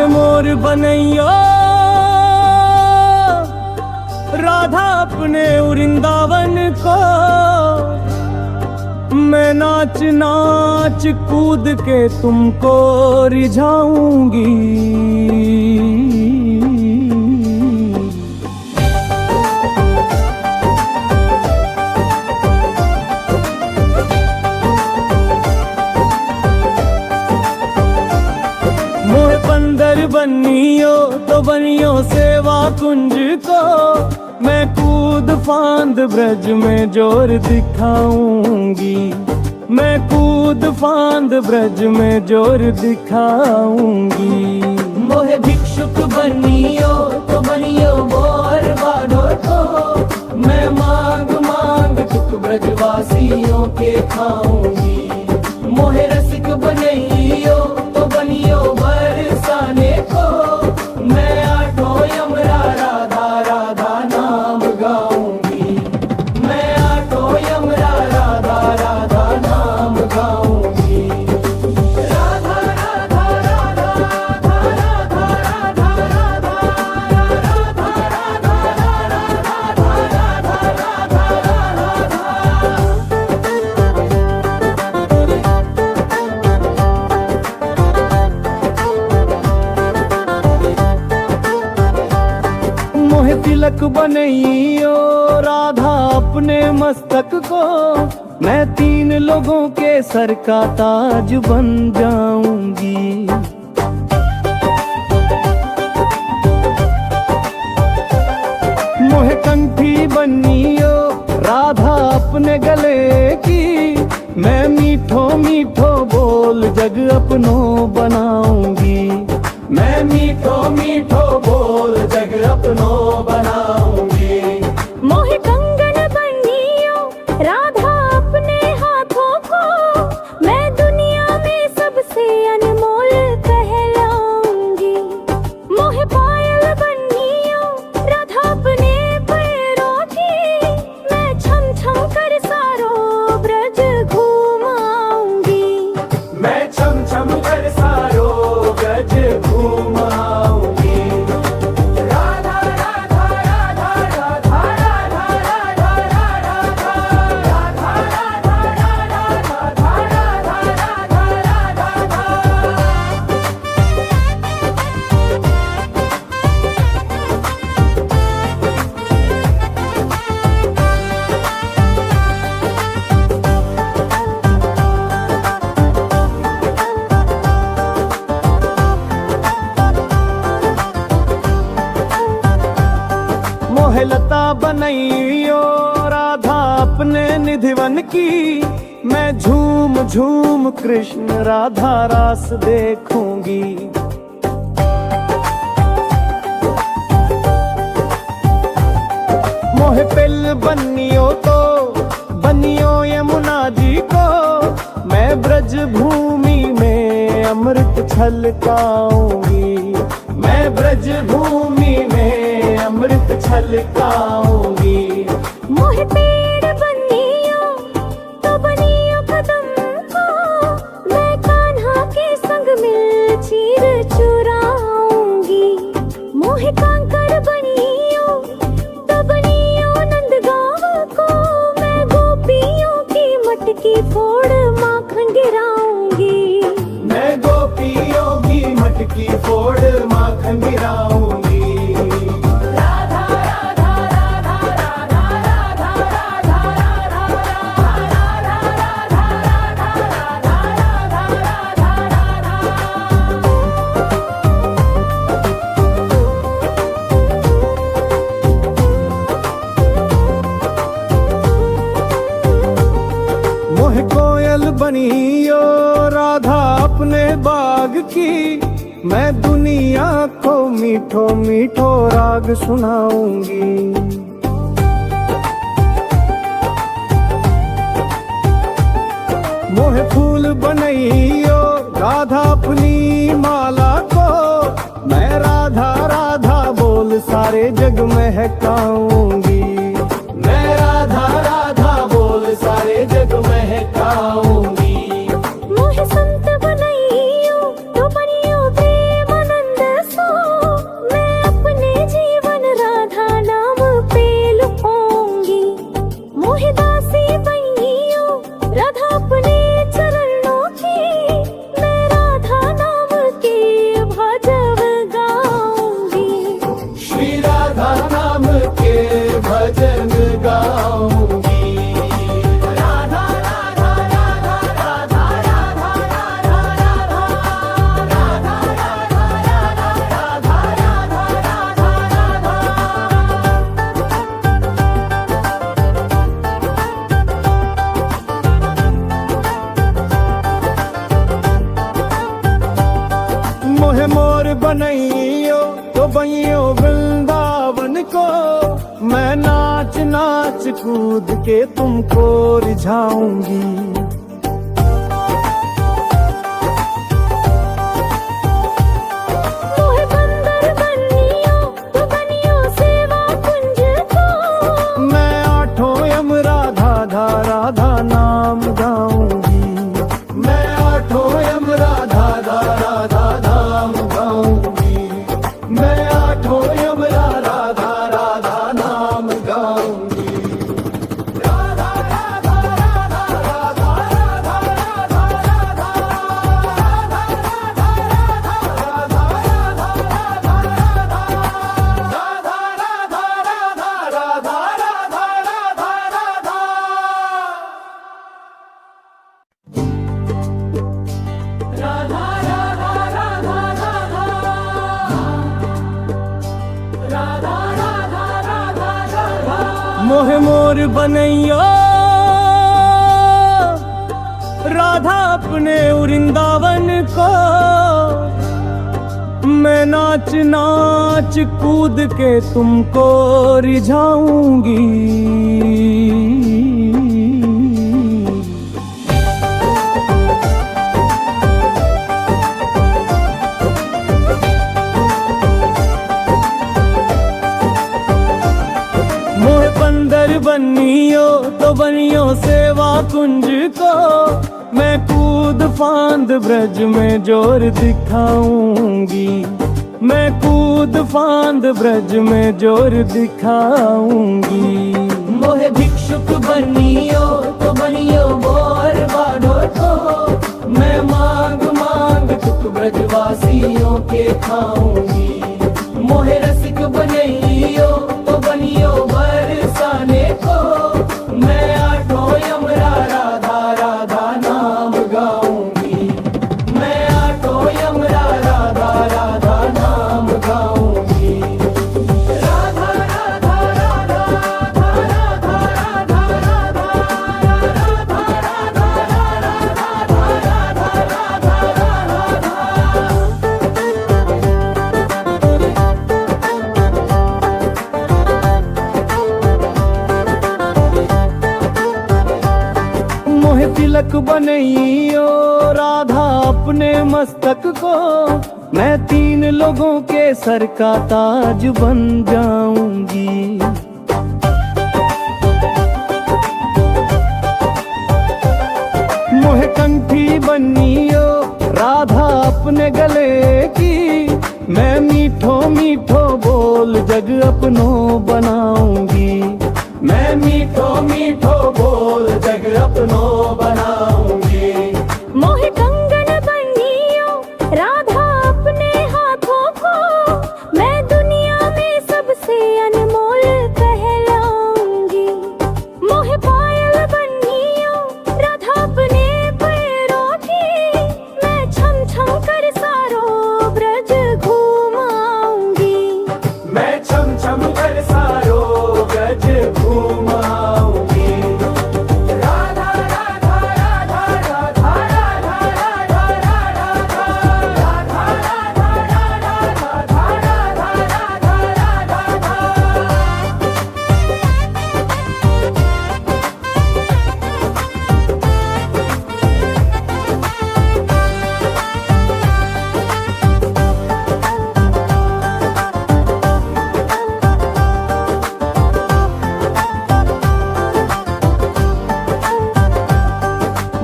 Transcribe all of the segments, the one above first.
मोर बनैयो राधा अपने वृंदावन को, मैं नाच नाच कूद के तुमको रिझाऊंगी। मोहे बंदर बनियो तो बनियो सेवा कुंज को, मैं कूद फांद ब्रज में जोर दिखाऊंगी। मैं कूद फांद ब्रज में जोर दिखाऊंगी। मोहे भिक्षुक बनियो तो बनियो मोर बाढ़ो को, मैं मांग मांग दुख ब्रजवासियों के खाऊंगी। मोहे रसिक बनियो तो बनियो बरसाने को, मैं आठों यमरा राधा राधा नाम गाऊंगी। मैं आठों यमरा राधा राधा नाम गाऊंगी। राधा राधा राधा राधा राधा राधा राधा राधा मोहे तिलक बनैयो राधा अपने मस्तक को, मैं 3 लोगों के सर का ताज बन जाऊंगी। मोहे कंठी बनियो राधा अपने गले की, मैं मीठो मीठो बोल जग अपनो बनाऊंगी। मैं मीठो मीठो बोल जग अपनो बनाऊंगी। मोहे कंगन बनियो राधा अपने हाथों को, मैं दुनिया में सबसे अनमोल कहलाऊंगी। मोहे पायल बनियो राधा अपने पैरों की, मैं छम छम कर सारो ब्रज घूमाऊंगी। मैं छम छम कर सारो ब्रज घूमाऊंगी। राधा राधा राधा राधा राधा राधा राधा राधा राधा राधा। मोहे लता बनैयो राधा अपने निधिवन की, मैं झूम झूम कृष्ण राधा रास देखूंगी। मोहे पिल बनियो तो बनियो यमुना जी को, मैं ब्रज भूमि में अमृत छलकाऊंगी। मैं ब्रज भूमि में अमृत छलकाऊंगी। मोहे पेड़ बनियो तो बनियो कदम को, मैं कान्हा के संग मिल चीर चुराऊंगी। मोहे कांकर बनियो तो बनियो नंदगांव को, मैं गोपियों की मटकी फोड़ माखन गिराऊंगी। मैं गोपियों की मटकी फोड़ माखन गिराऊंगी। राधा राधा राधा राधा राधा राधा राधा मोहे कोयल बनियो राधा अपने बाग की, मैं दुनिया को मीठो मीठो राग सुनाऊंगी। मोहे फूल बनैयो राधा अपनी माला को, मैं राधा राधा बोल सारे जग महकाऊंगी। मैं राधा राधा बोल सारे जग महकाऊंगी। मोहे संत बनैयो तो बनियो प्रेमानंद भजन गाऊंगी। राधा राधा राधा राधा राधा राधा राधा राधा राधा मोहे मोर बनैयो तो बइयो वृंदावन को, मैं नाच नाच कूद के तुमको रिझाऊंगी। मोहे बंदर बनियो तो बनियो सेवा कुंज को, मैं आठों यम राधा धा राधा नाम गाऊंगी। मैं आठों यम राधा धा राधा नाम गाऊंगी। मैं आठों यम राधा धा राधा नाम गाऊंगी। राधा राधा राधा राधा राधा राधा राधा मोहे मोर बनैयो राधा अपने वृंदावन को, मैं नाच नाच कूद के तुमको रिझाऊंगी। मोहे बंदर बनियो तो बनियो सेवा कुंज को, मैं कूद फांद ब्रज में जोर दिखाऊंगी। मैं कूद फांद ब्रज में जोर दिखाऊंगी। मोहे भिक्षुक बनियो तो बनियो मोर बाढ़ो को, मैं मांग मांग तुक ब्रजवासियों के खाऊंगी। मोहे रसिक बनियो तो बनियो बरसाने को, मैं आठों यम राधा राधा नाम गाऊंगी। मैं आठों यम राधा राधा नाम गाऊंगी। राधा राधा राधा राधा राधा राधा राधा मोहे तिलक बनैयो राधा अपने मस्तक को, मैं 3 लोगों के सर का ताज बन जाऊंगी। मोहे कंठी बनियो राधा अपने गले की, मैं मीठो मीठो बोल जग अपनो बनाऊंगी। मैं मीठो मीठो बोल जग अपनो बनाऊंगी। मोहे कंगन बनियो राधा अपने हाथों को, मैं दुनिया में सबसे अनमोल कहलाऊंगी। मोहे पायल बनियो राधा अपने पैरों की, मैं छम छम कर सारो ब्रज घूमाऊंगी। मैं छम छम कर सारो ब्रज घूमाऊंगी। राधा राधा राधा राधा राधा राधा राधा राधा राधा राधा।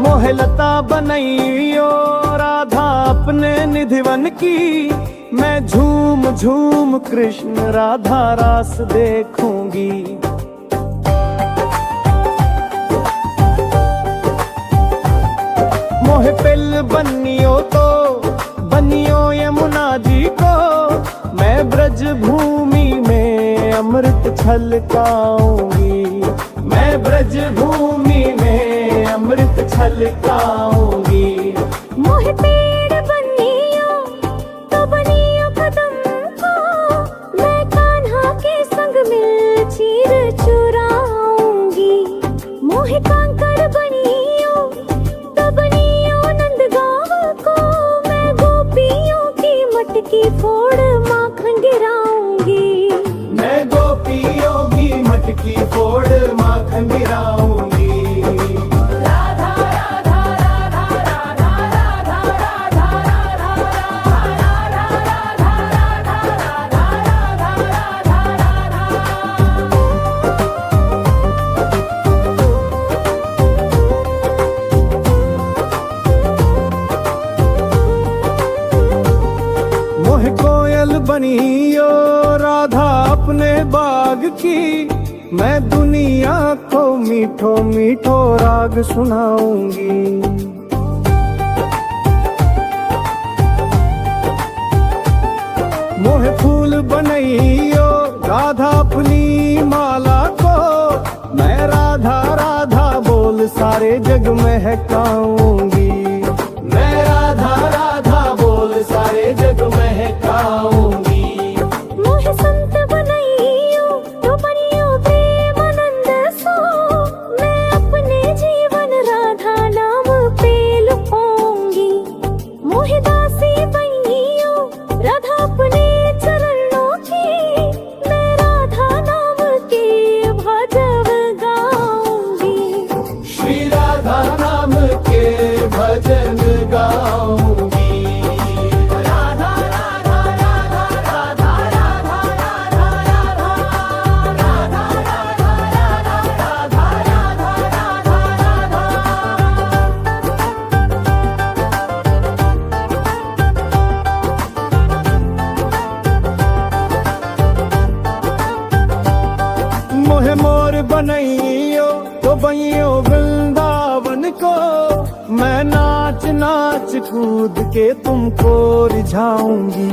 मोहे लता बनैयो राधा अपने निधिवन की, मैं झूम झूम कृष्ण राधा रास देखूंगी। मोहे पिल बनियो तो बनियो यमुना जी को, मैं ब्रज भूमि में अमृत छलकाऊंगी। मैं ब्रज भूमि में अमृत छलकाऊंगी। मोहे पेड़ बनियो तो बनियो कदम को, मैं कान्हा के संग मिल चीर चुराऊंगी। मोहे कांकड़ बनियो तो बनियो नंदगांव को, मैं गोपियों की मटकी फोड़ माखन गिराऊंगी। मैं गोपियों की मटकी फोड़ माखन गिराऊंगी। मोह कोयल बनियो राधा अपने बाग की, मैं दुनिया को मीठो मीठो राग सुनाऊंगी। मोह फूल बनइयो राधा अपनी माला को, मैं राधा राधा बोल सारे जग महकाऊंगी। मैं राधा राधा बोल सारे जग महकाऊंगी। मोहे संत बनइयो तो बनियो प्रेमानंद सो, मैं अपने जीवन राधा नाम पे लुटाऊंगी। मोहे दासी बनियो राधा अपने चरणों की, मैं राधा नाम के भजन गाऊंगी। श्री राधा नाम के भजन गाऊंगी। राधा राधा राधा राधा राधा राधा राधा राधा राधा राधा मोहे मोर बनइयो तो बइयो वृंदावन को, मैं नाच नाच कूद के तुमको रिझाऊंगी।